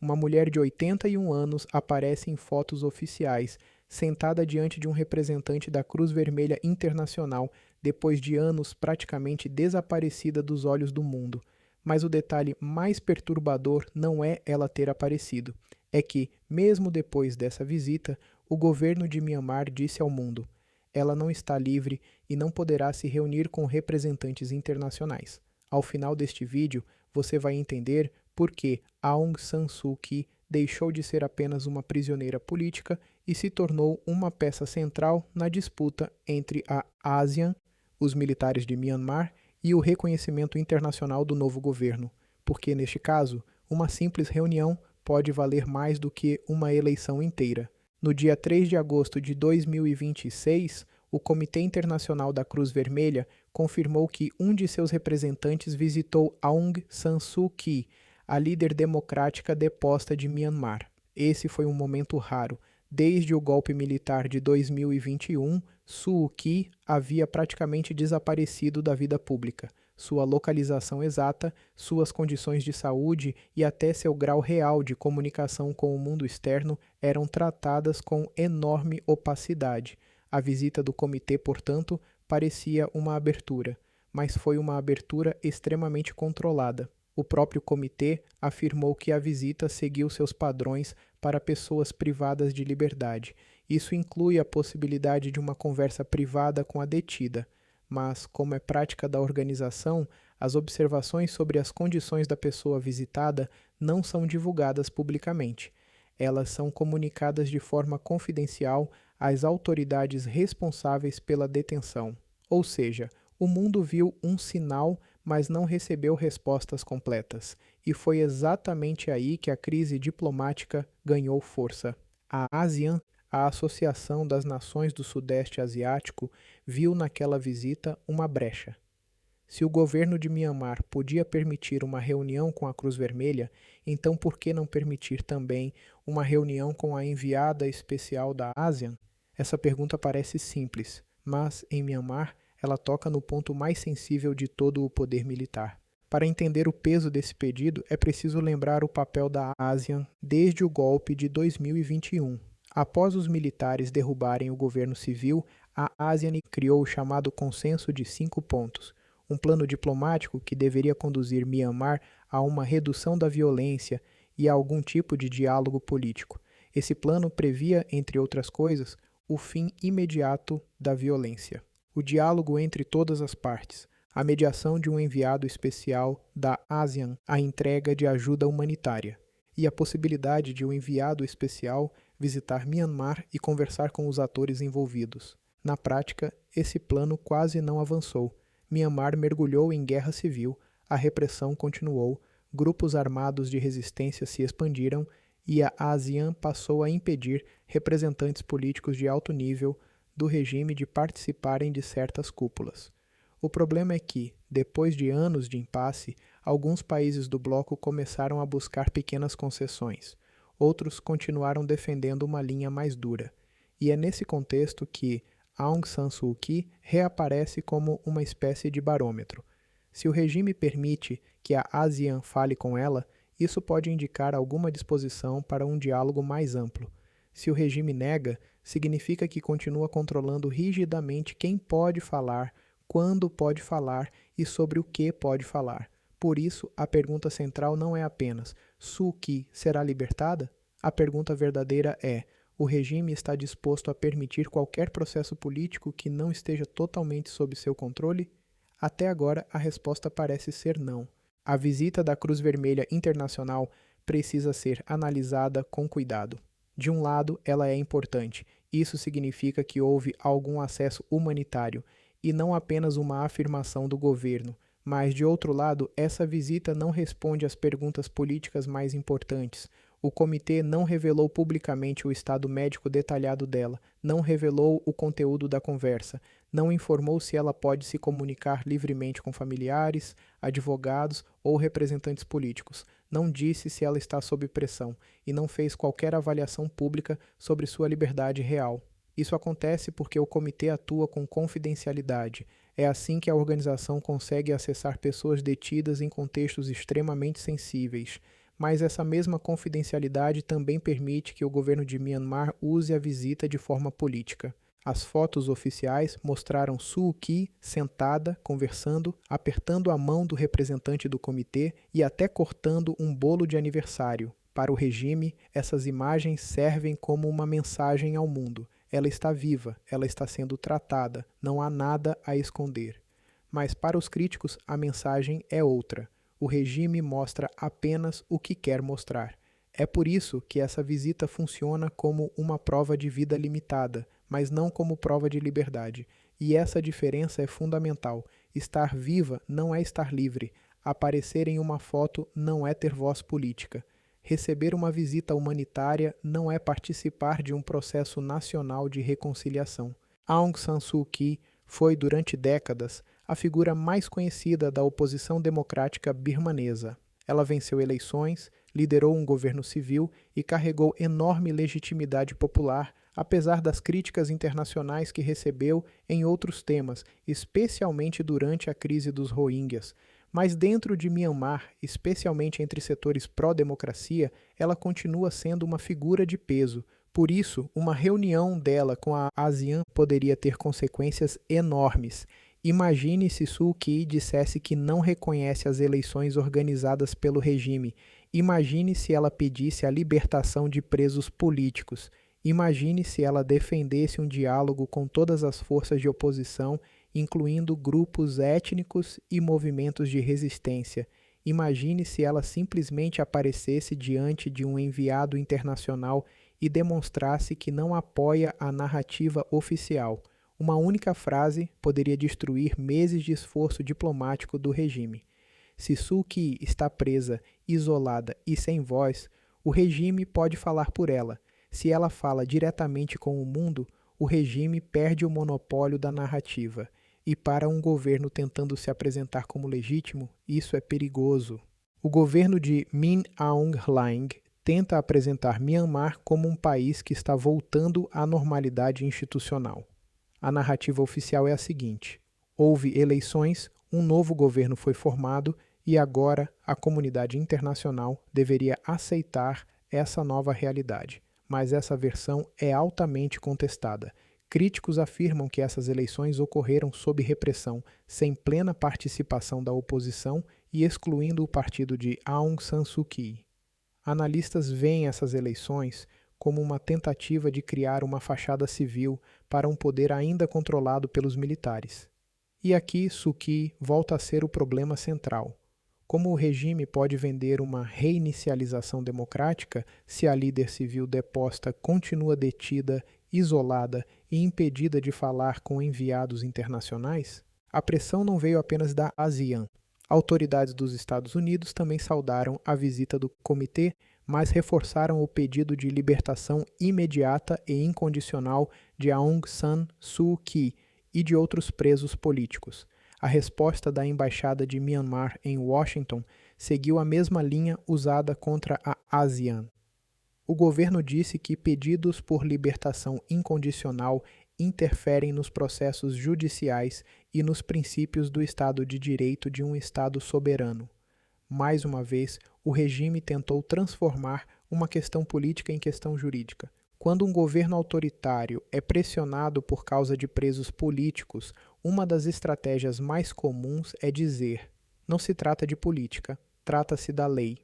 uma mulher de 81 anos aparece em fotos oficiais, sentada diante de um representante da Cruz Vermelha Internacional, depois de anos praticamente desaparecida dos olhos do mundo. Mas o detalhe mais perturbador não é ela ter aparecido. É que, mesmo depois dessa visita, o governo de Myanmar disse ao mundo: ela não está livre e não poderá se reunir com representantes internacionais. Ao final deste vídeo, você vai entender por que Aung San Suu Kyi deixou de ser apenas uma prisioneira política e se tornou uma peça central na disputa entre a ASEAN, os militares de Myanmar, e o reconhecimento internacional do novo governo, porque, neste caso, uma simples reunião pode valer mais do que uma eleição inteira. No dia 3 de agosto de 2026, o Comitê Internacional da Cruz Vermelha confirmou que um de seus representantes visitou Aung San Suu Kyi, a líder democrática deposta de Myanmar. Esse foi um momento raro. Desde o golpe militar de 2021, Suu Kyi havia praticamente desaparecido da vida pública. Sua localização exata, suas condições de saúde e até seu grau real de comunicação com o mundo externo eram tratadas com enorme opacidade. A visita do comitê, portanto, parecia uma abertura, mas foi uma abertura extremamente controlada. O próprio comitê afirmou que a visita seguiu seus padrões para pessoas privadas de liberdade. Isso inclui a possibilidade de uma conversa privada com a detida, mas, como é prática da organização, as observações sobre as condições da pessoa visitada não são divulgadas publicamente. Elas são comunicadas de forma confidencial às autoridades responsáveis pela detenção. Ou seja, o mundo viu um sinal, mas não recebeu respostas completas. E foi exatamente aí que a crise diplomática ganhou força. A ASEAN, a Associação das Nações do Sudeste Asiático, viu naquela visita uma brecha. Se o governo de Myanmar podia permitir uma reunião com a Cruz Vermelha, então por que não permitir também uma reunião com a enviada especial da ASEAN? Essa pergunta parece simples, mas, em Myanmar, ela toca no ponto mais sensível de todo o poder militar. Para entender o peso desse pedido, é preciso lembrar o papel da ASEAN desde o golpe de 2021. Após os militares derrubarem o governo civil, a ASEAN criou o chamado Consenso de 5 pontos, um plano diplomático que deveria conduzir Myanmar a uma redução da violência e a algum tipo de diálogo político. Esse plano previa, entre outras coisas, o fim imediato da violência, o diálogo entre todas as partes, a mediação de um enviado especial da ASEAN, a entrega de ajuda humanitária, e a possibilidade de um enviado especial visitar Myanmar e conversar com os atores envolvidos. Na prática, esse plano quase não avançou. Myanmar mergulhou em guerra civil, a repressão continuou, grupos armados de resistência se expandiram e a ASEAN passou a impedir representantes políticos de alto nível do regime de participarem de certas cúpulas. O problema é que, depois de anos de impasse, alguns países do bloco começaram a buscar pequenas concessões. Outros continuaram defendendo uma linha mais dura. E é nesse contexto que Aung San Suu Kyi reaparece como uma espécie de barômetro. Se o regime permite que a ASEAN fale com ela, isso pode indicar alguma disposição para um diálogo mais amplo. Se o regime nega, significa que continua controlando rigidamente quem pode falar, quando pode falar e sobre o que pode falar. Por isso, a pergunta central não é apenas Suu Kyi será libertada? A pergunta verdadeira é: o regime está disposto a permitir qualquer processo político que não esteja totalmente sob seu controle? Até agora, a resposta parece ser não. A visita da Cruz Vermelha Internacional precisa ser analisada com cuidado. De um lado, ela é importante. Isso significa que houve algum acesso humanitário, e não apenas uma afirmação do governo. Mas, de outro lado, essa visita não responde às perguntas políticas mais importantes. O comitê não revelou publicamente o estado médico detalhado dela, não revelou o conteúdo da conversa, não informou se ela pode se comunicar livremente com familiares, advogados ou representantes políticos, não disse se ela está sob pressão e não fez qualquer avaliação pública sobre sua liberdade real. Isso acontece porque o comitê atua com confidencialidade. É assim que a organização consegue acessar pessoas detidas em contextos extremamente sensíveis. mas essa mesma confidencialidade também permite que o governo de Myanmar use a visita de forma política. As fotos oficiais mostraram Suu Kyi sentada, conversando, apertando a mão do representante do comitê e até cortando um bolo de aniversário. Para o regime, essas imagens servem como uma mensagem ao mundo. Ela está viva, ela está sendo tratada, não há nada a esconder. Mas para os críticos, a mensagem é outra. O regime mostra apenas o que quer mostrar. É por isso que essa visita funciona como uma prova de vida limitada, mas não como prova de liberdade. E essa diferença é fundamental. Estar viva não é estar livre. Aparecer em uma foto não é ter voz política. Receber uma visita humanitária não é participar de um processo nacional de reconciliação. Aung San Suu Kyi foi, durante décadas, a figura mais conhecida da oposição democrática birmanesa. Ela venceu eleições, liderou um governo civil e carregou enorme legitimidade popular, apesar das críticas internacionais que recebeu em outros temas, especialmente durante a crise dos Rohingyas. Mas dentro de Myanmar, especialmente entre setores pró-democracia, ela continua sendo uma figura de peso. Por isso, uma reunião dela com a ASEAN poderia ter consequências enormes. Imagine se Suu Kyi dissesse que não reconhece as eleições organizadas pelo regime. Imagine se ela pedisse a libertação de presos políticos. Imagine se ela defendesse um diálogo com todas as forças de oposição, incluindo grupos étnicos e movimentos de resistência. Imagine se ela simplesmente aparecesse diante de um enviado internacional e demonstrasse que não apoia a narrativa oficial. Uma única frase poderia destruir meses de esforço diplomático do regime. Se Suu Kyi está presa, isolada e sem voz, o regime pode falar por ela. Se ela fala diretamente com o mundo, o regime perde o monopólio da narrativa. E para um governo tentando se apresentar como legítimo, isso é perigoso. O governo de Min Aung Hlaing tenta apresentar Myanmar como um país que está voltando à normalidade institucional. A narrativa oficial é a seguinte: houve eleições, um novo governo foi formado e agora a comunidade internacional deveria aceitar essa nova realidade. Mas essa versão é altamente contestada. Críticos afirmam que essas eleições ocorreram sob repressão, sem plena participação da oposição e excluindo o partido de Aung San Suu Kyi. Analistas veem essas eleições como uma tentativa de criar uma fachada civil para um poder ainda controlado pelos militares. E aqui Suu Kyi volta a ser o problema central. Como o regime pode vender uma reinicialização democrática se a líder civil deposta continua detida, isolada e impedida de falar com enviados internacionais? A pressão não veio apenas da ASEAN. Autoridades dos Estados Unidos também saudaram a visita do comitê, mas reforçaram o pedido de libertação imediata e incondicional de Aung San Suu Kyi e de outros presos políticos. A resposta da Embaixada de Myanmar em Washington seguiu a mesma linha usada contra a ASEAN. O governo disse que pedidos por libertação incondicional interferem nos processos judiciais e nos princípios do Estado de Direito de um Estado soberano. Mais uma vez, o regime tentou transformar uma questão política em questão jurídica. Quando um governo autoritário é pressionado por causa de presos políticos, uma das estratégias mais comuns é dizer: não se trata de política, trata-se da lei.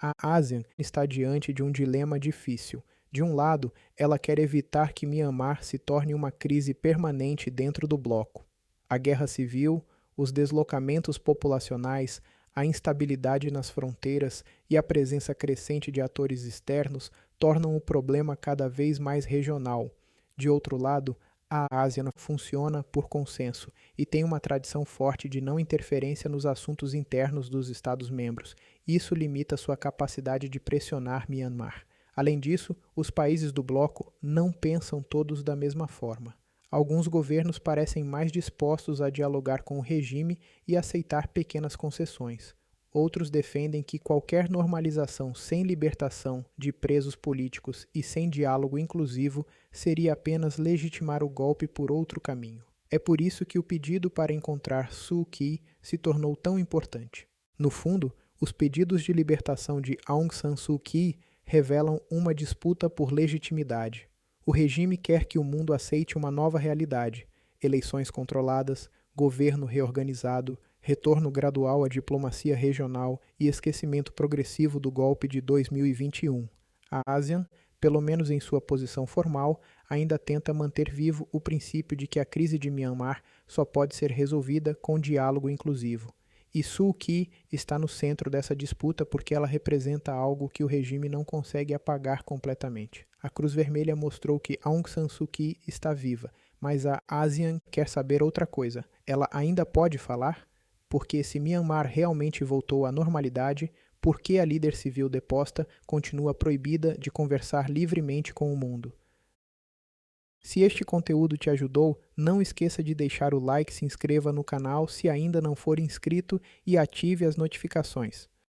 A ASEAN está diante de um dilema difícil. De um lado, ela quer evitar que Myanmar se torne uma crise permanente dentro do bloco. A guerra civil, os deslocamentos populacionais, a instabilidade nas fronteiras e a presença crescente de atores externos tornam o problema cada vez mais regional. De outro lado, a ASEAN funciona por consenso e tem uma tradição forte de não interferência nos assuntos internos dos Estados-membros. Isso limita sua capacidade de pressionar Myanmar. Além disso, os países do bloco não pensam todos da mesma forma. Alguns governos parecem mais dispostos a dialogar com o regime e aceitar pequenas concessões. Outros defendem que qualquer normalização sem libertação de presos políticos e sem diálogo inclusivo seria apenas legitimar o golpe por outro caminho. É por isso que o pedido para encontrar Suu Kyi se tornou tão importante. No fundo, Os pedidos de libertação de Aung San Suu Kyi revelam uma disputa por legitimidade. O regime quer que o mundo aceite uma nova realidade: eleições controladas, governo reorganizado, retorno gradual à diplomacia regional e esquecimento progressivo do golpe de 2021. A ASEAN, pelo menos em sua posição formal, ainda tenta manter vivo o princípio de que a crise de Myanmar só pode ser resolvida com diálogo inclusivo. E Suu Kyi está no centro dessa disputa porque ela representa algo que o regime não consegue apagar completamente. A Cruz Vermelha mostrou que Aung San Suu Kyi está viva, mas a ASEAN quer saber outra coisa. Ela ainda pode falar? Porque se Myanmar realmente voltou à normalidade, por que a líder civil deposta continua proibida de conversar livremente com o mundo? Se este conteúdo te ajudou, não esqueça de deixar o like, se inscreva no canal se ainda não for inscrito e ative as notificações.